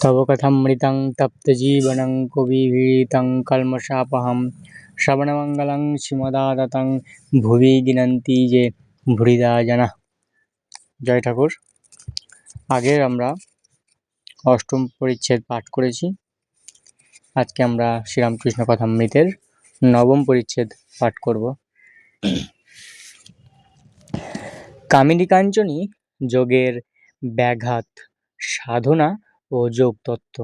तव कथमृतं तप्तजीवनं कविभिरीतं कल्मषापहं श्रवणमङ्गलं श्रीमदाततं ভুবি গিনন্তি যে ভুরিদা জানা। জয় ঠাকুর। আগের আমরা অষ্টম পরিচ্ছেদ পাঠ করেছি। আজকে আমরা শ্রীরামকৃষ্ণ কথামৃতের নবম পরিচ্ছেদ পাঠ করব। কামিনী কাঞ্চনী যোগের ব্যাঘাত, সাধনা ও যোগতত্ত্ব।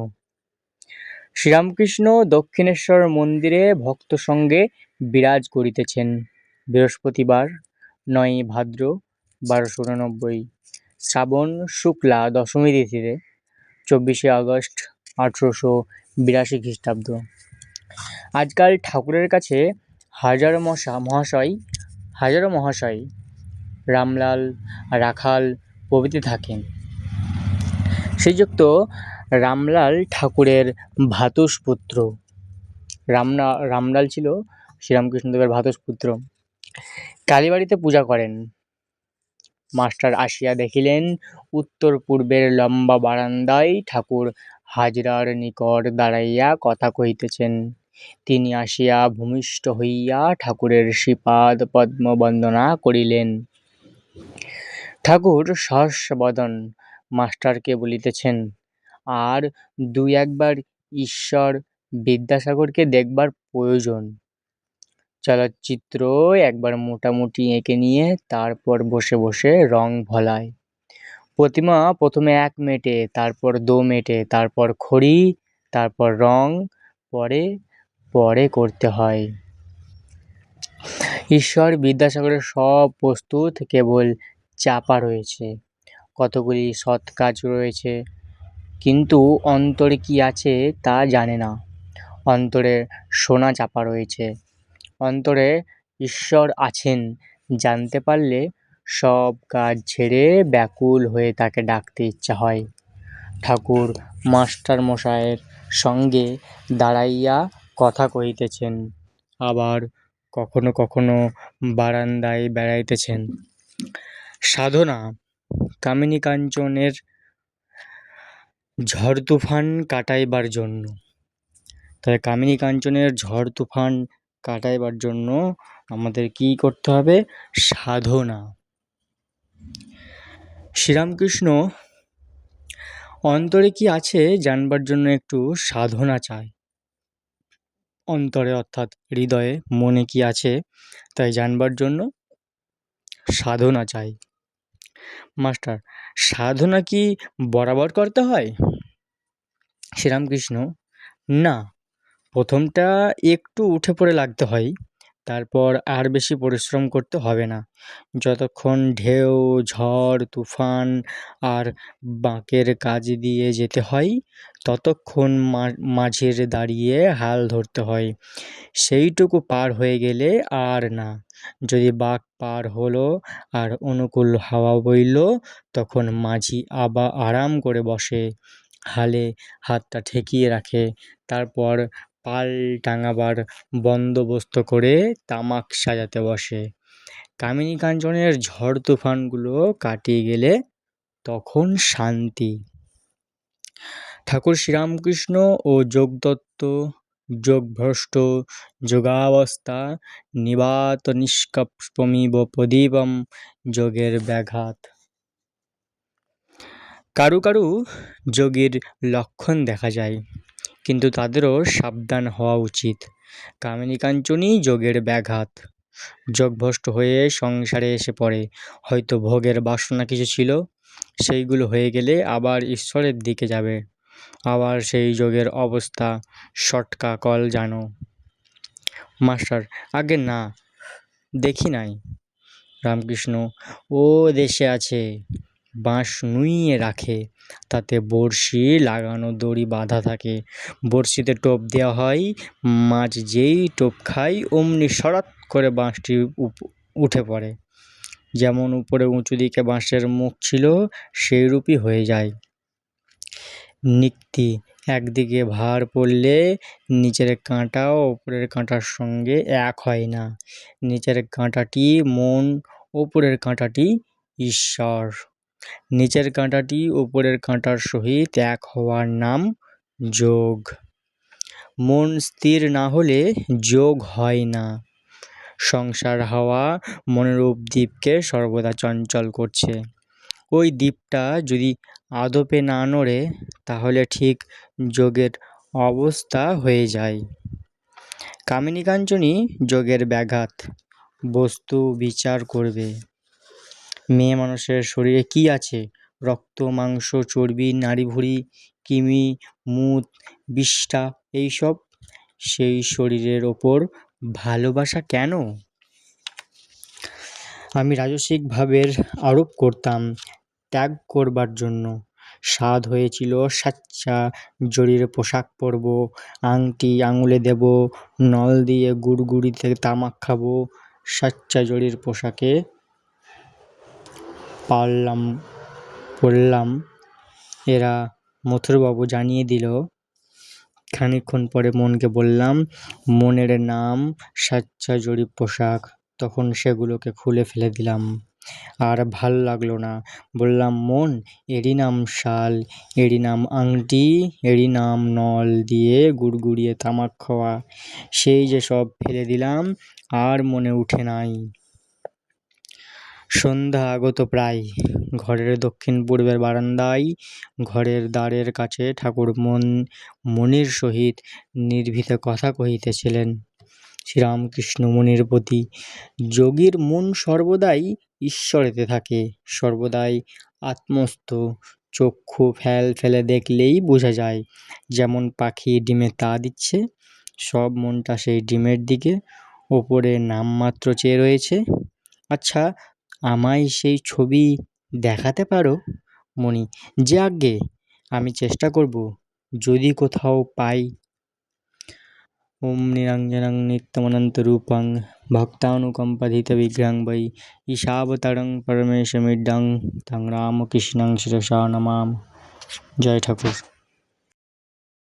শ্রীরামকৃষ্ণ দক্ষিণেশ্বর মন্দিরে ভক্ত সঙ্গে বিরাজ করিতেছেন। বৃহস্পতিবার ৯ই ভাদ্র ১২৮৯, শ্রাবণ শুক্লা দশমী তিথিতে ২৪শে আগস্ট ১৮৮২ খ্রিস্টাব্দ। আজকাল ঠাকুরের কাছে হাজারো মহাশয় রামলাল, রাখাল প্রভৃতি থাকেন। শ্রীযুক্ত রামলাল ঠাকুরের ভ্রাতুষ্পুত্র। রামলাল ছিল শ্রীরামকৃষ্ণদেবের ভ্রাতুষ্পুত্র। কালীবাড়িতে পূজা করেন। মাস্টার আসিয়া দেখিলেন উত্তর পূর্বের লম্বা বারান্দায় ঠাকুর হাজরার নিকট দাঁড়াইয়া কথা কহিতেছেন। তিনি আসিয়া ভূমিষ্ঠ হইয়া ঠাকুরের শ্রীপাদ পদ্ম বন্দনা করিলেন। ঠাকুর সহস্রবদন মাস্টারকে বলিতেছেন, আর দুই একবার ঈশ্বর বিদ্যাসাগরকে দেখবার প্রয়োজন। চলচ্চিত্র একবার মোটামুটি এঁকে নিয়ে তারপর বসে বসে রং ভলায়। প্রতিমা প্রথমে ১ মেটে, তারপর ২ মেটে, তারপর খড়ি, তারপর রং পরে পরে করতে হয়। ঈশ্বর বিদ্যাসাগরের সব প্রস্তুত, কেবল চাপা রয়েছে। কতগুলি সৎ কাজ রয়েছে, কিন্তু অন্তরে কি আছে তা জানে না। অন্তরে সোনা চাপা রয়েছে। অন্তরে ঈশ্বর আছেন জানতে পারলে সব কাজ ছেড়ে ব্যাকুল হয়ে তাকে ডাকতে ইচ্ছা হয়। ঠাকুর মাস্টার মশায়ের সঙ্গে দাঁড়াইয়া কথা কহিতেছেন, আবার কখনো কখনো বারান্দায় বেড়াইতেছেন। সাধনা। কামিনী কাঞ্চনের ঝড় তুফান কাটাইবার জন্য। তাহলে কামিনী কাঞ্চনের ঝড় তুফান কাটাইবার জন্য আমাদের কি করতে হবে? সাধনা। শ্রীরামকৃষ্ণ অন্তরে কি আছে জানবার জন্য একটু সাধনা চায়। অন্তরে অর্থাৎ হৃদয়ে মনে কি আছে তাই জানবার জন্য সাধনা চাই। মাস্টার, সাধনা কি বরাবর করতে হয়? শ্রীরামকৃষ্ণ, না, প্রথমটা একটু উঠে পড়ে লাগতে হয়, তারপর আর বেশি পরিশ্রম করতে হবে না। যতক্ষণ ঢেউ, ঝড়, তুফান আর বাঁকের কাজ দিয়ে যেতে হয়, ততক্ষণ মাঝের দাঁড়িয়ে হাল ধরতে হয়। সেইটুকু পার হয়ে গেলে আর না। যদি বাঁক পার হলো আর অনুকূল হাওয়া বইল, তখন মাঝি আবার আরাম করে বসে, হালে হাতটা ঠেকিয়ে রাখে, তারপর পাল টাঙাবার বন্দোবস্ত করে তামাক সাজাতে বসে। কামিনী কাঞ্চনের ঝড় তুফানগুলো কাটিয়ে গেলে তখন শান্তি। ঠাকুর শ্রীরামকৃষ্ণ ও যোগতত্ত্ব, যোগভ্রষ্ট, যোগাবস্থা নিবাত নিষ্কপমিব প্রদীপম যোগের ব্যাঘাত। কারু কারু যোগীর লক্ষণ দেখা যায়, কিন্তু তাদেরও সাবধান হওয়া উচিত। কামিনী কাঞ্চনই যোগের ব্যাঘাত। যোগভ্রষ্ট হয়ে সংসারে এসে পড়ে। হয়তো ভোগের বাসনা কিছু ছিল, সেইগুলো হয়ে গেলে আবার ঈশ্বরের দিকে যাবে। আবার সেই যোগের অবস্থা সটকা কল জানো। মাস্টার, আগে না, দেখি নাই। রামকৃষ্ণ, ও দেশে আছে, বাঁশ নুইয়ে রাখে, তাতে বড়শি লাগানো দড়ি বাঁধা থাকে। বড়শিতে টোপ দেওয়া হয়, মাছ যেই টোপ খায় অমনি সরাত করে বাঁশটি উঠে পড়ে। যেমন উপরে উঁচু দিকে বাঁশের মুখ ছিল, সেইরূপই হয়ে যায়। নিক্তি। একদিকে ভার পড়লে নিচের কাঁটাও উপরের কাঁটার সঙ্গে এক হয় না। নিচের কাঁটাটি মন, উপরের কাঁটাটি ঈশ্বর। নিচের কাঁটাটি উপরের কাঁটার সহিত এক হওয়ার নাম যোগ। মন স্থির না হলে যোগ হয় না। সংসার হাওয়া মনোরূপ দ্বীপকে সর্বদা চঞ্চল করছে। ওই দ্বীপটা যদি আদপে না নড়ে তাহলে ঠিক যোগের অবস্থা হয়ে যায়। কামিনী কাঞ্চনী যোগের ব্যাঘাত বস্তু বিচার করবে। মেয়ে মানুষের শরীরে কি আছে? রক্ত, মাংস, চর্বি, নাড়িভুঁড়ি, কৃমি, মুত, বিষ্ঠা, এইসব। সেই শরীরের ওপর ভালোবাসা কেন? আমি রাজসিক ভাবের আরোপ করতাম ত্যাগ করবার জন্য। সাধ হয়েছিল সাচ্চা জরির পোশাক পরব, আংটি আঙুলে দেব, নল দিয়ে গুড়গুড়িতে তামাক খাবো। সাচ্চা জরির পোশাকে পড়লাম। এরা মথুরবাবু জানিয়ে দিল। খানিকক্ষণ পরে মনকে বললাম, মনের নাম সাচ্চা জরির পোশাক। তখন সেগুলোকে খুলে ফেলে দিলাম। আর ভাল লাগলো না। বললাম, মন, এরই নাম শাল, এরই নাম আংটি, এরই নাম নল দিয়ে গুড়গুড়িয়ে তামাক খাওয়া। সেই যে সব ফেলে দিলাম, আর মনে উঠে নাই। সন্ধ্যা আগত প্রায়। ঘরের দক্ষিণ পূর্বের বারান্দায় ঘরের দ্বারের কাছে ঠাকুর মনির সহিত নির্ভীতে কথা কহিতেছিলেন। শ্রীরামকৃষ্ণ মনির প্রতি। যোগীর মন সর্বদাই ঈশ্বরেতে থাকে, সর্বদাই আত্মস্থ। চক্ষু ফেলে দেখলেই বোঝা যায়। যেমন পাখি ডিমে তা দিচ্ছে, সব মনটা সেই ডিমের দিকে, ওপরে নামমাত্র চেয়ে রয়েছে। আচ্ছা, আমায় সেই ছবি দেখাতে পারো? মণি, যে আজ্ঞে, আমি চেষ্টা করব, যদি কোথাও পাই। ওম নিরঞ্জনং নিত্যমনন্তরূপং ভক্তানুকম্পাধীতবিগ্রহং বৈ ঈশাবতারং পরমেশমিড্ডং তং রামকৃষ্ণং শিরসা নমাম। জয় ঠাকুর।